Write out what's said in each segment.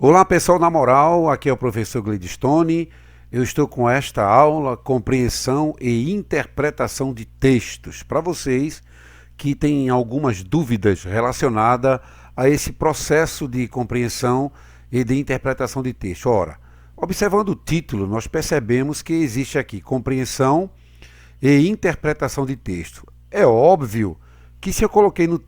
Olá pessoal, na moral, aqui é o professor Gladstone. Eu estou com esta aula, compreensão e interpretação de textos, para vocês que têm algumas dúvidas relacionadas a esse processo de compreensão e de interpretação de texto. Ora, observando o título, nós percebemos que existe aqui compreensão e interpretação de texto. É óbvio que se eu coloquei no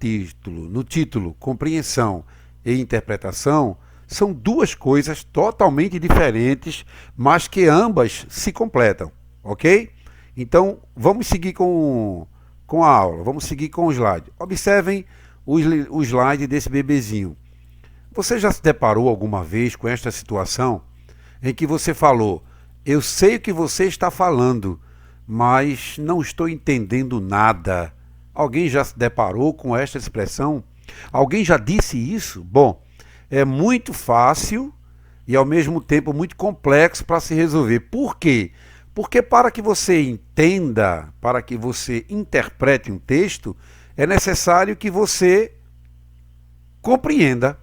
título compreensão e interpretação, são duas coisas totalmente diferentes, mas que ambas se completam, ok? Então, vamos seguir com a aula, vamos seguir com o slide. Observem o slide desse bebezinho. Você já se deparou alguma vez com esta situação em que você falou, eu sei o que você está falando, mas não estou entendendo nada? Alguém já se deparou com esta expressão? Alguém já disse isso? Bom, é muito fácil e ao mesmo tempo muito complexo para se resolver. Por quê? Porque para que você entenda, para que você interprete um texto, é necessário que você compreenda.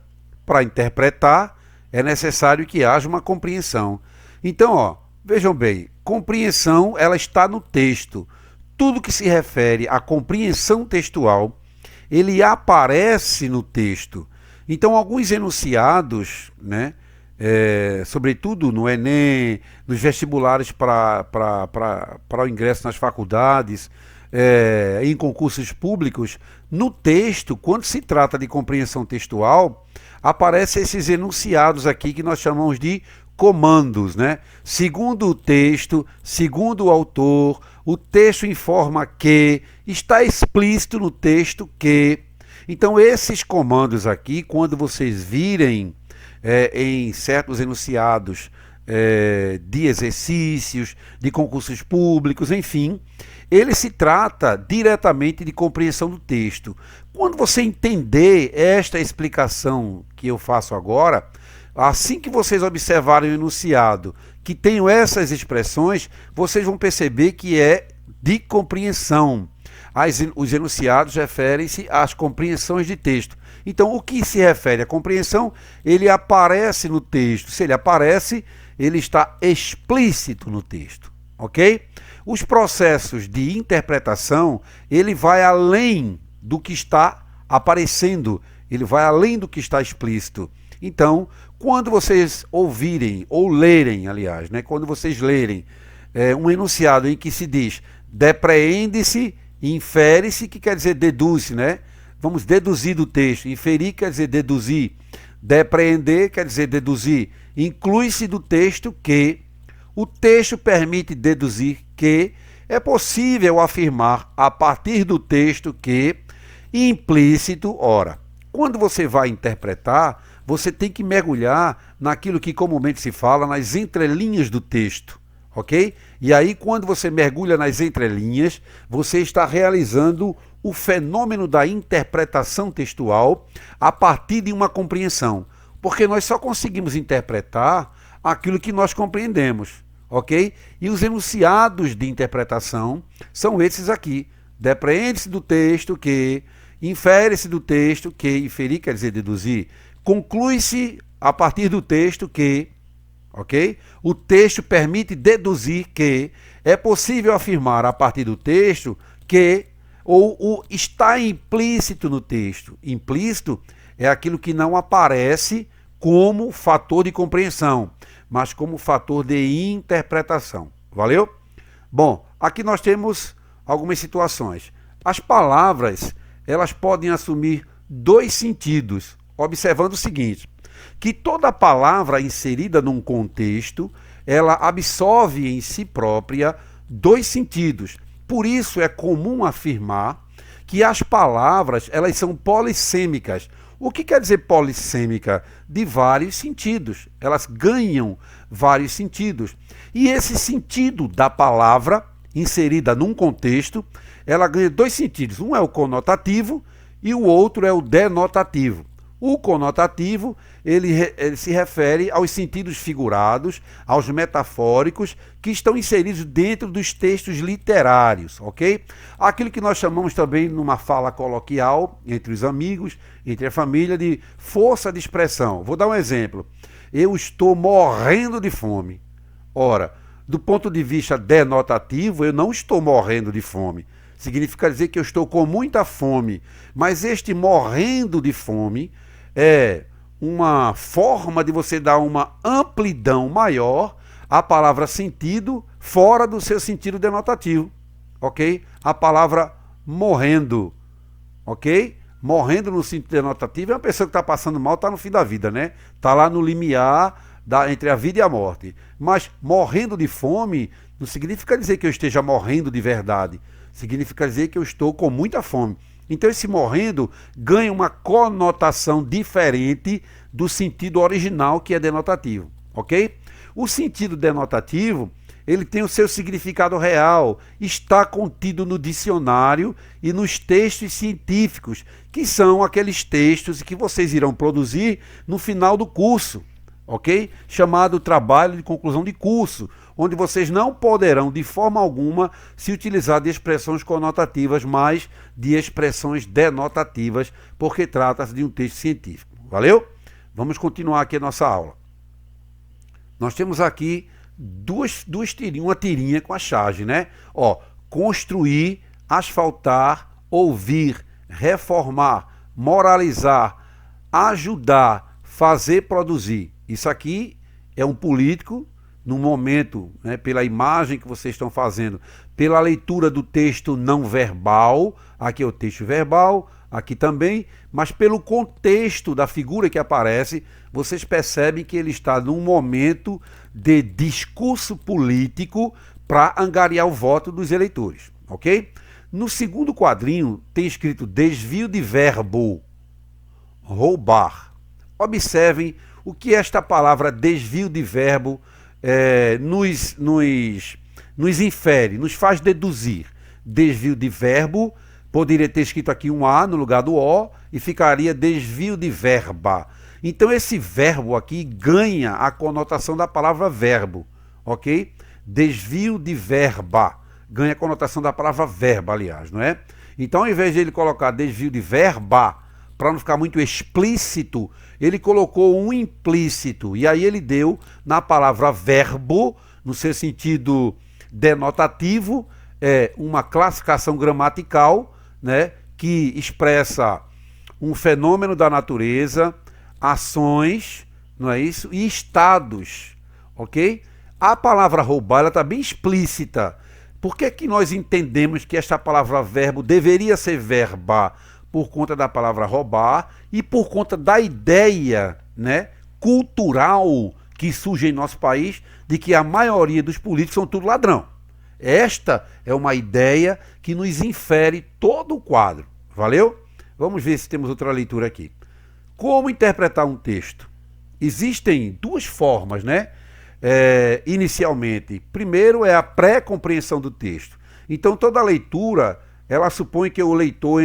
Para interpretar, é necessário que haja uma compreensão. Então, vejam bem, compreensão ela está no texto. Tudo que se refere à compreensão textual, ele aparece no texto. Então, alguns enunciados, sobretudo no Enem, nos vestibulares para o ingresso nas faculdades, em concursos públicos, no texto, quando se trata de compreensão textual, aparecem esses enunciados aqui que nós chamamos de comandos, né? Segundo o texto, segundo o autor, o texto informa que, está explícito no texto que. Então, esses comandos aqui, quando vocês virem em certos enunciados de exercícios, de concursos públicos, enfim, ele se trata diretamente de compreensão do texto. Quando você entender esta explicação que eu faço agora, assim que vocês observarem o enunciado que tenham essas expressões, vocês vão perceber que é de compreensão. Os enunciados referem-se às compreensões de texto. Então, o que se refere à compreensão, ele aparece no texto. Se ele aparece, ele está explícito no texto, ok? Os processos de interpretação, ele vai além do que está aparecendo, ele vai além do que está explícito. Então, quando vocês ouvirem, ou lerem, aliás, quando vocês lerem um enunciado em que se diz depreende-se, infere-se, que quer dizer deduz, Vamos deduzir do texto. Inferir quer dizer deduzir. Depreender quer dizer deduzir. Inclui-se do texto que o texto permite deduzir que é possível afirmar a partir do texto que implícito, ora, quando você vai interpretar, você tem que mergulhar naquilo que comumente se fala nas entrelinhas do texto. Ok? E aí, quando você mergulha nas entrelinhas, você está realizando o fenômeno da interpretação textual a partir de uma compreensão. Porque nós só conseguimos interpretar aquilo que nós compreendemos. Ok? E os enunciados de interpretação são esses aqui. Depreende-se do texto que, infere-se do texto que, inferir quer dizer deduzir, conclui-se a partir do texto que, ok? O texto permite deduzir que é possível afirmar a partir do texto que ou está implícito no texto. Implícito é aquilo que não aparece como fator de compreensão, mas como fator de interpretação. Valeu? Bom, aqui nós temos algumas situações. As palavras, elas podem assumir dois sentidos, observando o seguinte, que toda palavra inserida num contexto, ela absorve em si própria dois sentidos. Por isso é comum afirmar que as palavras, elas são polissêmicas. O que quer dizer polissêmica? De vários sentidos. Elas ganham vários sentidos. E esse sentido da palavra inserida num contexto, ela ganha dois sentidos. Um é o conotativo e o outro é o denotativo. O conotativo, ele se refere aos sentidos figurados, aos metafóricos, que estão inseridos dentro dos textos literários, ok? Aquilo que nós chamamos também, numa fala coloquial, entre os amigos, entre a família, de força de expressão. Vou dar um exemplo. eu estou morrendo de fome. Ora, do ponto de vista denotativo, eu não estou morrendo de fome. Significa dizer que eu estou com muita fome. Mas este morrendo de fome é uma forma de você dar uma amplidão maior à palavra sentido fora do seu sentido denotativo. Ok? A palavra morrendo. Ok? Morrendo no sentido denotativo é uma pessoa que está passando mal, está no fim da vida, né? Está lá no limiar entre a vida e a morte. Mas morrendo de fome não significa dizer que eu esteja morrendo de verdade. Significa dizer que eu estou com muita fome. Então esse morrendo ganha uma conotação diferente do sentido original, que é denotativo, ok? O sentido denotativo, ele tem o seu significado real, está contido no dicionário e nos textos científicos, que são aqueles textos que vocês irão produzir no final do curso, ok? Chamado trabalho de conclusão de curso, onde vocês não poderão de forma alguma se utilizar de expressões conotativas, mas de expressões denotativas, porque trata-se de um texto científico. Valeu? Vamos continuar aqui a nossa aula. Nós temos aqui uma tirinha com a charge, né? Ó, construir, asfaltar, ouvir, reformar, moralizar, ajudar, fazer, produzir. Isso aqui é um político, no momento, né, pela imagem que vocês estão fazendo, pela leitura do texto não verbal, aqui é o texto verbal, aqui também, mas pelo contexto da figura que aparece, vocês percebem que ele está num momento de discurso político para angariar o voto dos eleitores, ok? No segundo quadrinho tem escrito desvio de verbo, roubar. Observem o que esta palavra desvio de verbo nos infere, nos faz deduzir. Desvio de verbo, poderia ter escrito aqui um A no lugar do O e ficaria desvio de verba. Então esse verbo aqui ganha a conotação da palavra verbo, ok? Desvio de verba, ganha a conotação da palavra verba, aliás, não é? Então ao invés de ele colocar desvio de verba, para não ficar muito explícito, ele colocou um implícito, e aí ele deu na palavra verbo, no seu sentido denotativo, uma classificação gramatical, né, que expressa um fenômeno da natureza, ações, não é isso? E estados, ok? A palavra roubar, ela está bem explícita. Por que que nós entendemos que esta palavra verbo deveria ser verba? Por conta da palavra roubar e por conta da ideia, né, cultural que surge em nosso país de que a maioria dos políticos são tudo ladrão. Esta é uma ideia que nos infere todo o quadro. Valeu? Vamos ver se temos outra leitura aqui. Como interpretar um texto? Existem duas formas, né? Inicialmente, primeiro é a pré-compreensão do texto. Então toda leitura, ela supõe que o leitor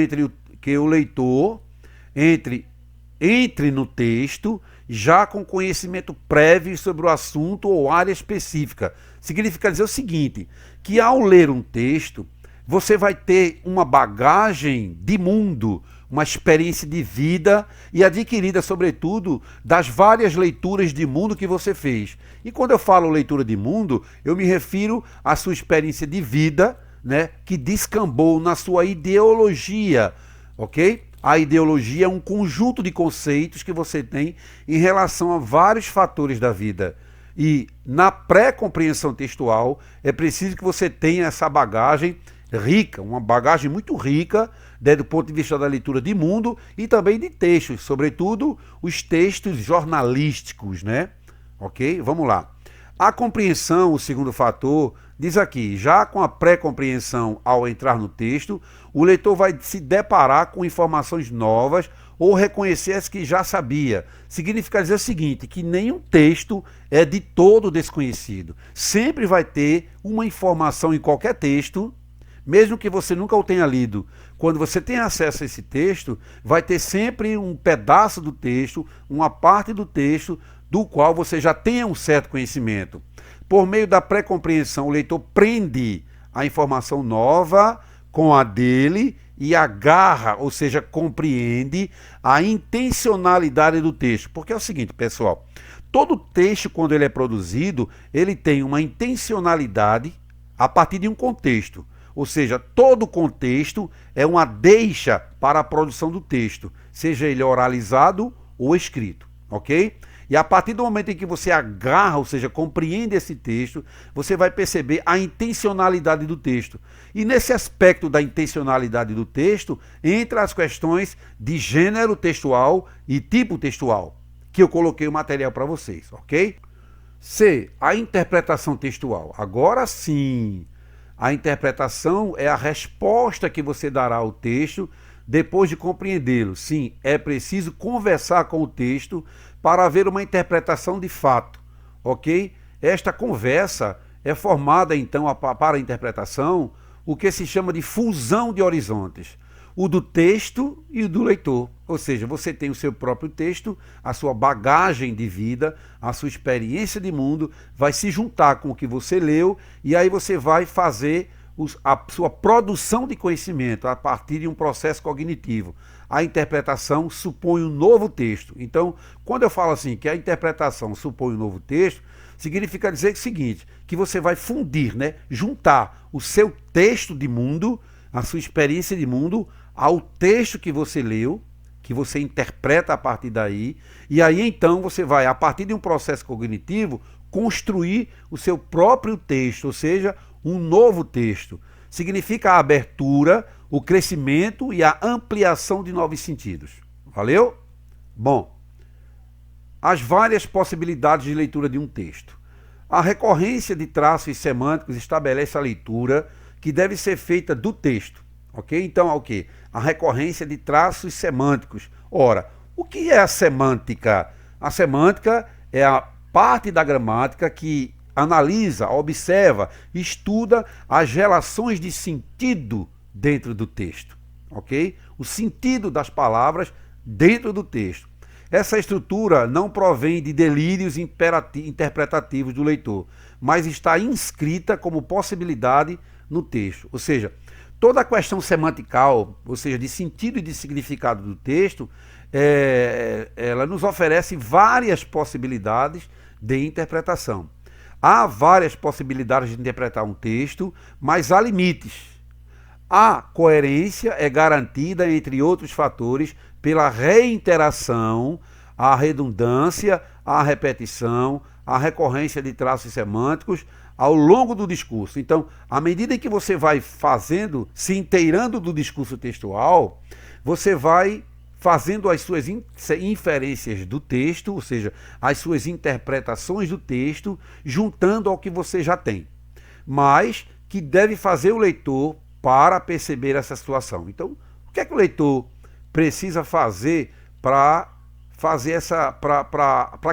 entre no texto já com conhecimento prévio sobre o assunto ou área específica. Significa dizer o seguinte, que ao ler um texto, você vai ter uma bagagem de mundo, uma experiência de vida e adquirida, sobretudo, das várias leituras de mundo que você fez. E quando eu falo leitura de mundo, eu me refiro à sua experiência de vida, né, que descambou na sua ideologia, ok? A ideologia é um conjunto de conceitos que você tem em relação a vários fatores da vida. E na pré-compreensão textual é preciso que você tenha essa bagagem rica, uma bagagem muito rica, né, do ponto de vista da leitura de mundo e também de textos, sobretudo os textos jornalísticos, né? Ok? Vamos lá. A compreensão, o segundo fator, diz aqui, já com a pré-compreensão ao entrar no texto, o leitor vai se deparar com informações novas ou reconhecer as que já sabia. Significa dizer o seguinte, que nenhum texto é de todo desconhecido. Sempre vai ter uma informação em qualquer texto, mesmo que você nunca o tenha lido. Quando você tem acesso a esse texto, vai ter sempre um pedaço do texto, uma parte do texto, do qual você já tenha um certo conhecimento. Por meio da pré-compreensão, o leitor prende a informação nova com a dele e agarra, ou seja, compreende a intencionalidade do texto. Porque é o seguinte, pessoal, todo texto, quando ele é produzido, ele tem uma intencionalidade a partir de um contexto. Ou seja, todo contexto é uma deixa para a produção do texto, seja ele oralizado ou escrito, ok? E a partir do momento em que você agarra, ou seja, compreende esse texto, você vai perceber a intencionalidade do texto. E nesse aspecto da intencionalidade do texto, entra as questões de gênero textual e tipo textual, que eu coloquei o material para vocês, ok? C. A interpretação textual. Agora sim, a interpretação é a resposta que você dará ao texto depois de compreendê-lo. Sim, é preciso conversar com o texto para haver uma interpretação de fato, ok? Esta conversa é formada, então, para a interpretação, o que se chama de fusão de horizontes, o do texto e o do leitor. Ou seja, você tem o seu próprio texto, a sua bagagem de vida, a sua experiência de mundo, vai se juntar com o que você leu e aí você vai fazer a sua produção de conhecimento a partir de um processo cognitivo. A interpretação supõe um novo texto. Então, quando eu falo assim que a interpretação supõe um novo texto, significa dizer o seguinte, que você vai fundir, né, juntar o seu texto de mundo, a sua experiência de mundo, ao texto que você leu, que você interpreta a partir daí, e aí então você vai, a partir de um processo cognitivo, construir o seu próprio texto, ou seja, um novo texto. Significa a abertura, o crescimento e a ampliação de novos sentidos. Valeu? Bom, as várias possibilidades de leitura de um texto. A recorrência de traços semânticos estabelece a leitura que deve ser feita do texto. Ok? Então, o quê? A recorrência de traços semânticos. Ora, o que é a semântica? A semântica é a parte da gramática que analisa, observa, estuda as relações de sentido dentro do texto, ok? O sentido das palavras dentro do texto. Essa estrutura não provém de delírios interpretativos do leitor, mas está inscrita como possibilidade no texto. Ou seja, toda a questão semantical, ou seja, de sentido e de significado do texto, ela nos oferece várias possibilidades de interpretação. Há várias possibilidades de interpretar um texto, mas há limites. A coerência é garantida, entre outros fatores, pela reiteração, a redundância, a repetição, a recorrência de traços semânticos ao longo do discurso. Então, à medida em que você vai fazendo, se inteirando do discurso textual, você vai fazendo as suas inferências do texto, ou seja, as suas interpretações do texto, juntando ao que você já tem. Mas que deve fazer o leitor para perceber essa situação. Então, o que é que o leitor precisa fazer para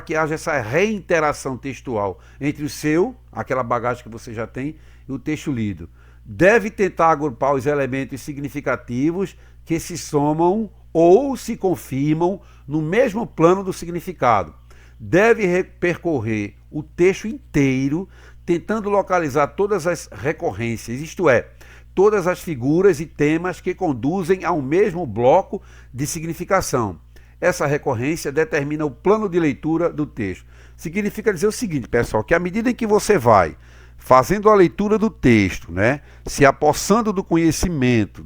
que haja essa reinteração textual entre o seu, aquela bagagem que você já tem, e o texto lido? Deve tentar agrupar os elementos significativos que se somam ou se confirmam no mesmo plano do significado. Deve percorrer o texto inteiro, tentando localizar todas as recorrências, isto é, todas as figuras e temas que conduzem ao mesmo bloco de significação. Essa recorrência determina o plano de leitura do texto. Significa dizer o seguinte, pessoal, que à medida em que você vai fazendo a leitura do texto, né, se apossando do conhecimento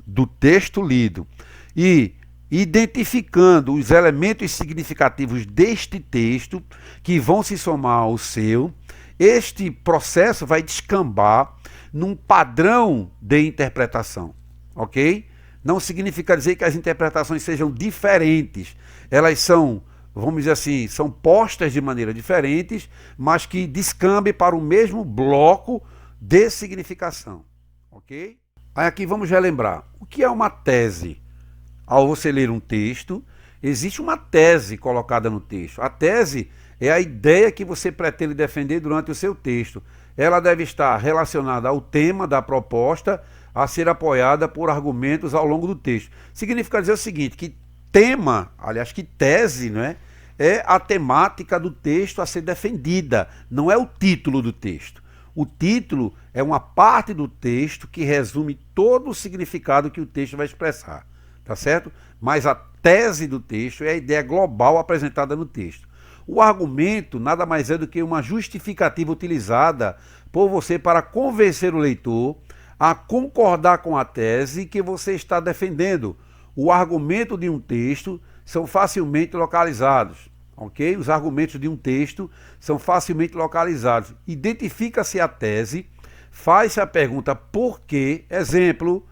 do texto lido e identificando os elementos significativos deste texto que vão se somar ao seu, este processo vai descambar num padrão de interpretação, ok? Não significa dizer que as interpretações sejam diferentes, elas são, vamos dizer assim, são postas de maneira diferentes, mas que descambem para o mesmo bloco de significação, ok? Aí aqui vamos relembrar, o que é uma tese? Ao você ler um texto, existe uma tese colocada no texto. A tese é a ideia que você pretende defender durante o seu texto. Ela deve estar relacionada ao tema da proposta a ser apoiada por argumentos ao longo do texto. Significa dizer o seguinte, que tema, aliás, que tese, né, é a temática do texto a ser defendida, não é o título do texto. O título é uma parte do texto que resume todo o significado que o texto vai expressar. Tá certo? Mas a tese do texto é a ideia global apresentada no texto. O argumento nada mais é do que uma justificativa utilizada por você para convencer o leitor a concordar com a tese que você está defendendo. O argumento de um texto são facilmente localizados, ok? Os argumentos de um texto são facilmente localizados. Identifica-se a tese, faz-se a pergunta por quê, exemplo,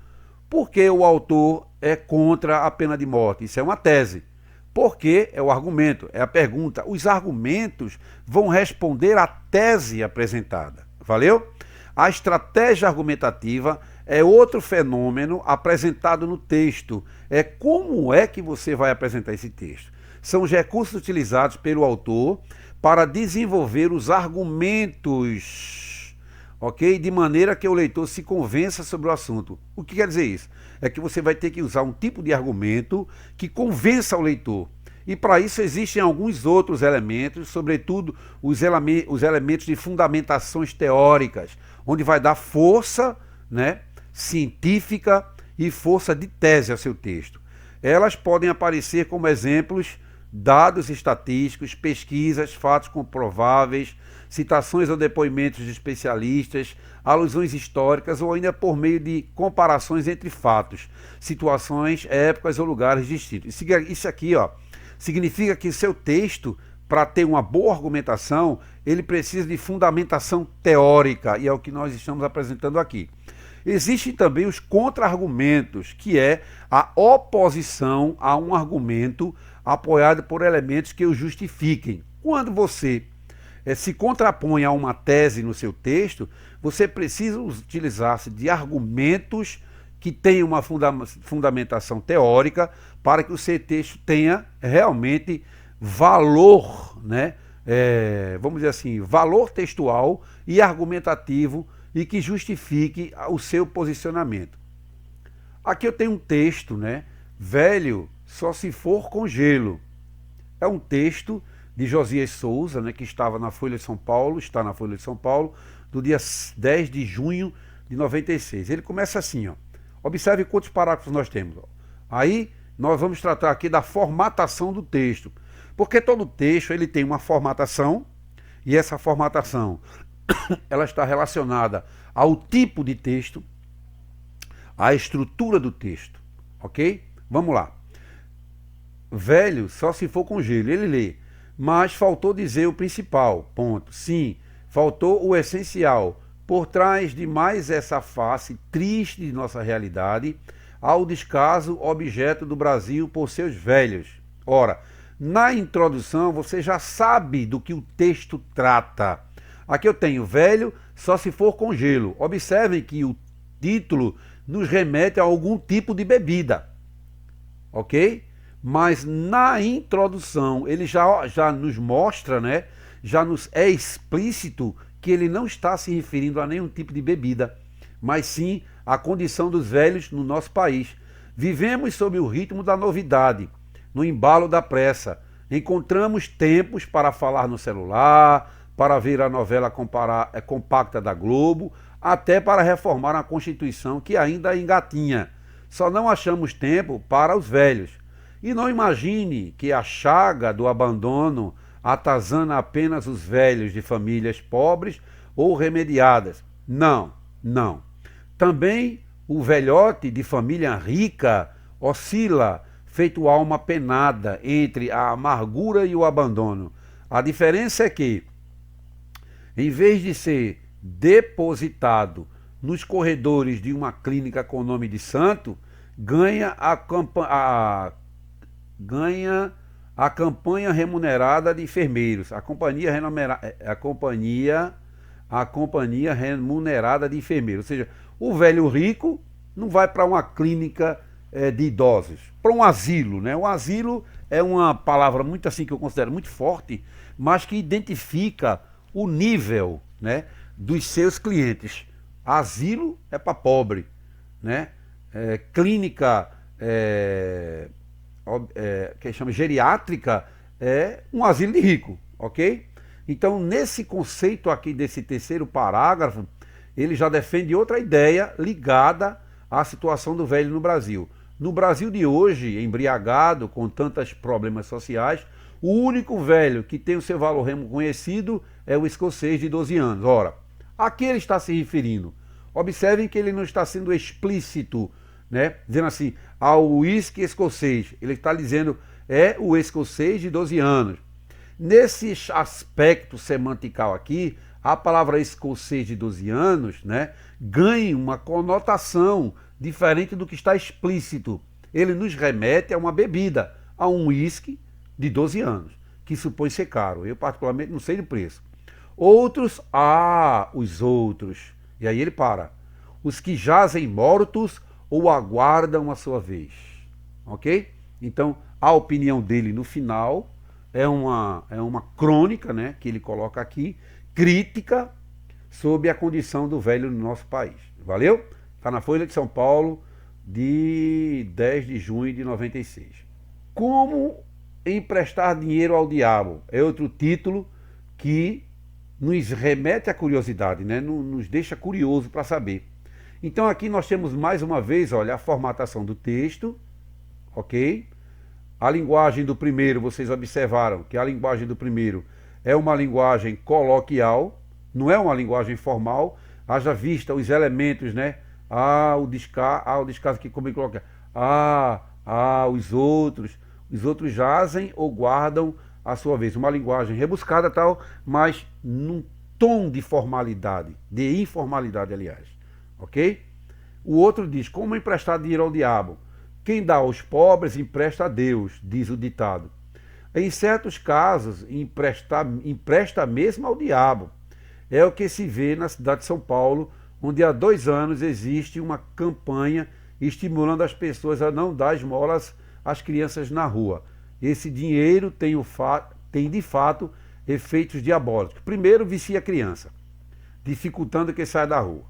por que o autor é contra a pena de morte? Isso é uma tese. Por que é o argumento, é a pergunta. Os argumentos vão responder à tese apresentada. Valeu? A estratégia argumentativa é outro fenômeno apresentado no texto. É como é que você vai apresentar esse texto. São os recursos utilizados pelo autor para desenvolver os argumentos, ok? De maneira que o leitor se convença sobre o assunto. O que quer dizer isso? É que você vai ter que usar um tipo de argumento que convença o leitor. E para isso existem alguns outros elementos, sobretudo os elementos de fundamentações teóricas, onde vai dar força, né, científica e força de tese ao seu texto. Elas podem aparecer como exemplos, dados estatísticos, pesquisas, fatos comprováveis, citações ou depoimentos de especialistas, alusões históricas ou ainda por meio de comparações entre fatos, situações, épocas ou lugares distintos. Isso aqui, ó, significa que seu texto, para ter uma boa argumentação, ele precisa de fundamentação teórica, e é o que nós estamos apresentando aqui. Existem também os contra-argumentos, que é a oposição a um argumento apoiado por elementos que o justifiquem. Quando você se contrapõe a uma tese no seu texto, você precisa utilizar-se de argumentos que tenham uma fundamentação teórica para que o seu texto tenha realmente valor, né? Vamos dizer assim, valor textual e argumentativo e que justifique o seu posicionamento. Aqui eu tenho um texto, né? Velho só se for com gelo. É um texto de Josias Souza, né, que estava na Folha de São Paulo, está na Folha de São Paulo, do dia 10 de junho de 96. Ele começa assim, ó. Observe quantos parágrafos nós temos. Ó. Aí nós vamos tratar aqui da formatação do texto. Porque todo texto ele tem uma formatação, e essa formatação ela está relacionada ao tipo de texto, à estrutura do texto, ok? Vamos lá. Velho só se for com gelo, ele lê. Mas faltou dizer o principal, ponto. Sim, faltou o essencial. Por trás de mais essa face triste de nossa realidade, há o descaso objeto do Brasil por seus velhos. Ora, na introdução você já sabe do que o texto trata. Aqui eu tenho velho só se for com gelo. Observem que o título nos remete a algum tipo de bebida, ok? Mas na introdução ele já nos mostra, né? Já nos é explícito que ele não está se referindo a nenhum tipo de bebida, mas sim à condição dos velhos no nosso país. Vivemos sob o ritmo da novidade, no embalo da pressa. Encontramos tempos para falar no celular, para ver a novela compacta da Globo, até para reformar a Constituição que ainda engatinha. Só não achamos tempo para os velhos. E não imagine que a chaga do abandono atazana apenas os velhos de famílias pobres ou remediadas. Não, não. Também o velhote de família rica oscila, feito alma penada, entre a amargura e o abandono. A diferença é que, em vez de ser depositado nos corredores de uma clínica com nome de santo, ganha a campanha remunerada de enfermeiros, a companhia remunerada de enfermeiros. Ou seja, o velho rico não vai para uma clínica de idosos, para um asilo, né? Um asilo é uma palavra muito assim que eu considero muito forte, mas que identifica o nível, né, dos seus clientes. Asilo é para pobre, né? Clínica que chama geriátrica é um asilo de rico, ok? Então, nesse conceito aqui desse terceiro parágrafo, ele já defende outra ideia ligada à situação do velho no Brasil. No Brasil de hoje, embriagado com tantos problemas sociais, O único velho que tem o seu valor reconhecido é o escocês de 12 anos. Ora, a que ele está se referindo? Observem que ele não está sendo explícito, né? Dizendo assim, ao uísque escocês. Ele está dizendo, é o escocês de 12 anos. Nesse aspecto semantical aqui, a palavra escocês de 12 anos, né, ganha uma conotação diferente do que está explícito. Ele nos remete a uma bebida, a um uísque de 12 anos, que supõe ser caro. Eu particularmente não sei do preço. Outros, os outros. E aí ele para. Os que jazem mortos ou aguardam a sua vez. Ok? Então, a opinião dele no final é uma crônica, né, que ele coloca aqui, crítica sobre a condição do velho no nosso país. Valeu? Está na Folha de São Paulo, de 10 de junho de 96. Como emprestar dinheiro ao diabo? É outro título que nos remete à curiosidade, né? Nos deixa curioso para saber. Então aqui nós temos mais uma vez, olha, a formatação do texto, ok? A linguagem do primeiro, vocês observaram que a linguagem do primeiro é uma linguagem coloquial, não é uma linguagem formal, haja vista os elementos, né? O descaso aqui, como ele coloca, os outros jazem ou guardam a sua vez. Uma linguagem rebuscada tal, mas num tom de formalidade, de informalidade, aliás. Ok? O outro diz, como emprestar dinheiro ao diabo? Quem dá aos pobres, empresta a Deus, diz o ditado. Em certos casos, empresta mesmo ao diabo. É o que se vê na cidade de São Paulo, onde há 2 anos existe uma campanha estimulando as pessoas a não dar esmolas às crianças na rua. Esse dinheiro tem de fato efeitos diabólicos. Primeiro, vicia a criança, dificultando que saia da rua.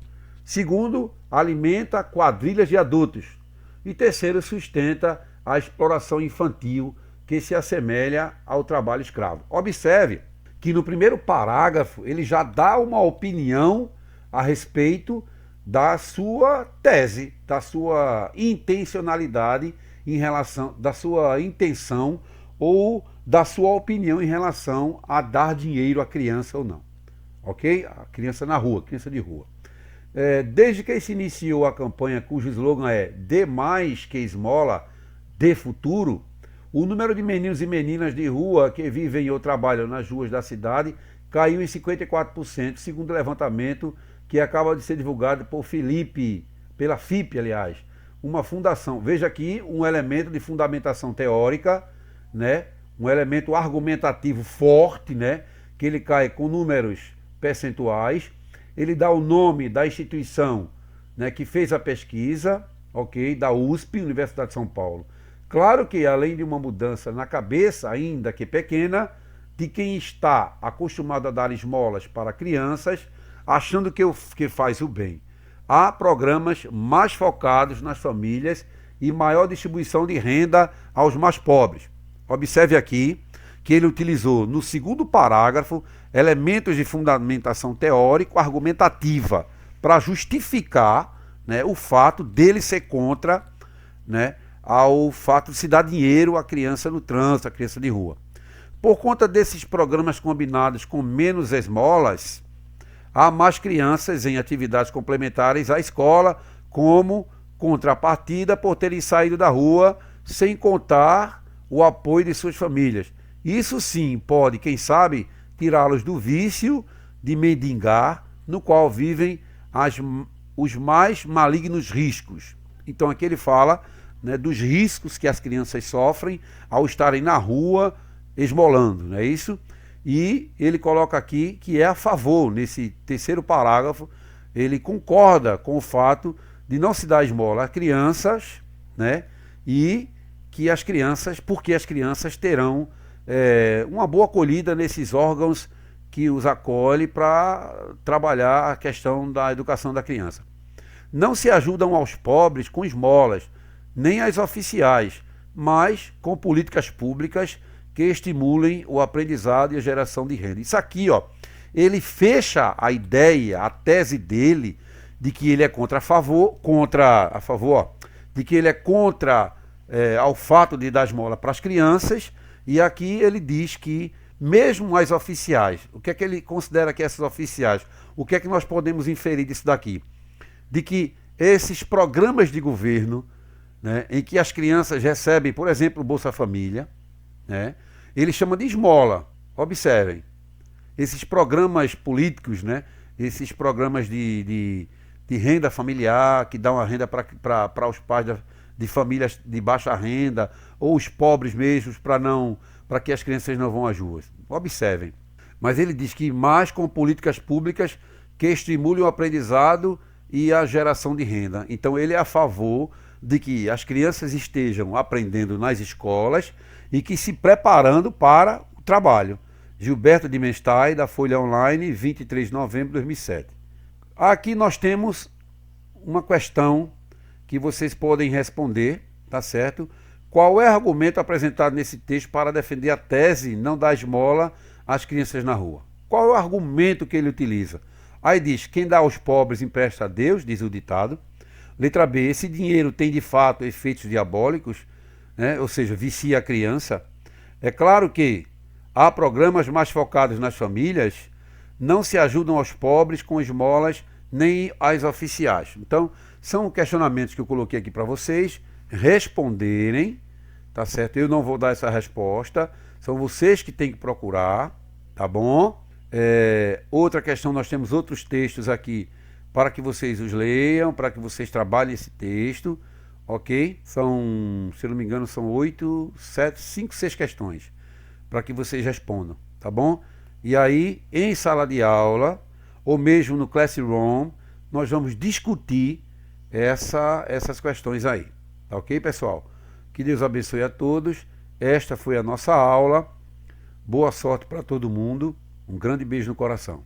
Segundo, alimenta quadrilhas de adultos. E terceiro, sustenta a exploração infantil que se assemelha ao trabalho escravo. Observe que no primeiro parágrafo ele já dá uma opinião a respeito da sua tese, da sua intencionalidade em relação, da sua intenção ou da sua opinião em relação a dar dinheiro à criança ou não. Ok? A criança na rua, criança de rua. Desde que se iniciou a campanha cujo slogan é "Dê mais que esmola, dê futuro", o número de meninos e meninas de rua que vivem ou trabalham nas ruas da cidade caiu em 54%, segundo o levantamento que acaba de ser divulgado pela FIP, aliás, uma fundação. Veja aqui um elemento de fundamentação teórica, né? Um elemento argumentativo forte, né? Que ele cai com números percentuais. Ele dá o nome da instituição, né, que fez a pesquisa, ok, da USP, Universidade de São Paulo. Claro que além de uma mudança na cabeça, ainda que pequena, de quem está acostumado a dar esmolas para crianças, achando que faz o bem. Há programas mais focados nas famílias e maior distribuição de renda aos mais pobres. Observe aqui que ele utilizou no segundo parágrafo elementos de fundamentação teórico-argumentativa para justificar, né, o fato dele ser contra, né, ao fato de se dar dinheiro à criança no trânsito, à criança de rua. Por conta desses programas combinados com menos esmolas, há mais crianças em atividades complementares à escola, como contrapartida por terem saído da rua, sem contar o apoio de suas famílias. Isso sim pode, quem sabe, tirá-los do vício de mendigar, no qual vivem os mais malignos riscos. Então aqui ele fala, né, dos riscos que as crianças sofrem ao estarem na rua esmolando, não é isso? E ele coloca aqui que é a favor, nesse terceiro parágrafo, ele concorda com o fato de não se dar esmola a crianças, né, e que as crianças, porque as crianças terão uma boa acolhida nesses órgãos que os acolhe para trabalhar a questão da educação da criança. Não se ajudam aos pobres com esmolas, nem as oficiais, mas com políticas públicas que estimulem o aprendizado e a geração de renda. Isso aqui, ó, ele fecha a ideia, a tese dele, de que ele é de que ele é contra ao fato de dar esmola para as crianças, E aqui ele diz que mesmo as oficiais, o que é que ele considera que essas oficiais, o que é que nós podemos inferir disso daqui? De que esses programas de governo, né, em que as crianças recebem, por exemplo, o Bolsa Família, né, ele chama de esmola. Observem, esses programas políticos, né, esses programas de renda familiar, que dão a renda para os pais de famílias de baixa renda, ou os pobres mesmos, para que as crianças não vão às ruas. Observem. Mas ele diz que mais com políticas públicas que estimulem o aprendizado e a geração de renda. Então ele é a favor de que as crianças estejam aprendendo nas escolas e que se preparando para o trabalho. Gilberto de Mestai, da Folha Online, 23 de novembro de 2007. Aqui nós temos uma questão que vocês podem responder, tá certo? Qual é o argumento apresentado nesse texto para defender a tese não dar esmola às crianças na rua? Qual é o argumento que ele utiliza? Aí diz, quem dá aos pobres empresta a Deus, diz o ditado. Letra B, esse dinheiro tem de fato efeitos diabólicos, né? Ou seja, vicia a criança. É claro que há programas mais focados nas famílias, não se ajudam aos pobres com esmolas nem às oficiais. Então, são questionamentos que eu coloquei aqui para vocês responderem, tá certo? Eu não vou dar essa resposta, são vocês que têm que procurar, tá bom? Outra questão, nós temos outros textos aqui para que vocês os leiam, para que vocês trabalhem esse texto, ok? São, se eu não me engano, são 8, 7, 5, 6 questões para que vocês respondam, tá bom? E aí, em sala de aula, ou mesmo no Classroom, nós vamos discutir essas questões aí, tá ok, pessoal? Que Deus abençoe a todos. Esta foi a nossa aula. Boa sorte para todo mundo. Um grande beijo no coração.